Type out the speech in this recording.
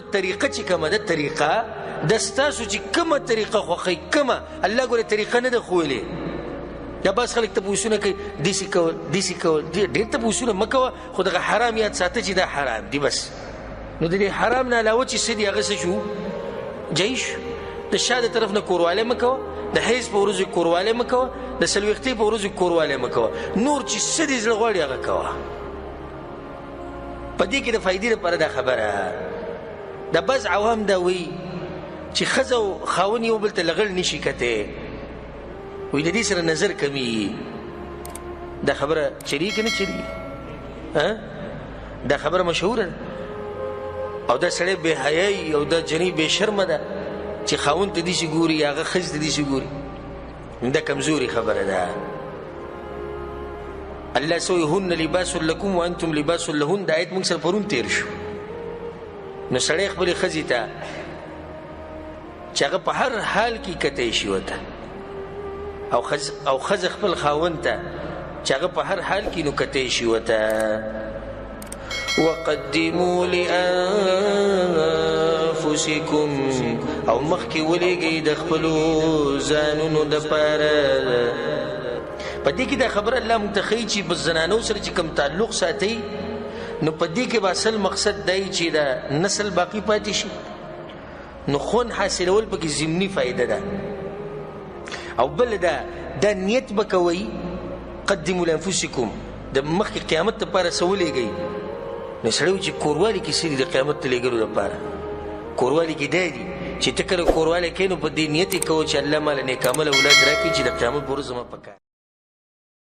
طریقه چې کومه ده طریقه د ستاسو چې کومه طریقه خوښوئ کومه الله ګوره طریقه نه ده ښوولې یا بعض خلک تپوسونه کوي داسې کول داسې کول ډېر تپوسونه مه کوه خو دغه حرام یاد ساته چې دا حرام دي بس نو د دې حرام نه علاوه چې څه دي هغه څه شو جایز شو د شا د طرف نه کوروالی مه کوه د حیض په ورځو کوروالی مه کوه د څلوېښتۍ په ورځو کوروالی مه کوه نور چې څه دې زړه غواړي هغه کوه په دې کې د فایدې لپاره دا خبره د بعض عوام دا وایي چې ښځه او خاوند یو بل ته لغړ نشي کتی وایي د دې سره نظر کمیږي دا خبره چریږي که نه چریږي دا خبره مشهوره ده او دا سړی بې حیایي او دا جنۍ بې شرمه ده چې خاوند ته داسې ګوري هغه ښځې ته داسې ګوري دا کمزوري خبره ده الله څه وایي هن لباس لکم وانتم لباس لهن دا آیت موږ سره پرون تېر شو نو سړی خپلې ښځې ته چې هغه په هر حال کې کتی شي ورته او ښځه خپل خاوند ته چې هغه په هر حال کې نو کتی شي ورته وقدموا لأنفسکم او مخکې ولېږئ د خپلو ځانونو دپاره په دې کې دا خبره الله موږ ته ښیي چې په زنانو سره چې کوم تعلق ساتئ نو په دې کې به اصل مقصد دی چې د نسل باقي پاتې شي نو خون حاصلول پکې ضمني فایده ده او بل دا نیت به کوئ قدموا لانفسکم د مخکې قیامت دپاره څه ولېږئ نو سړی و چې کوروالي کې څه دي د قیامت ته لېږلو دپاره کوروالي کې دا دي چې ته کله کوروالی کوې نو په دې نیت یې کوه چې الله ماله نیکعمله اولاد راکړي چې د قیامت په ورځ زما په کار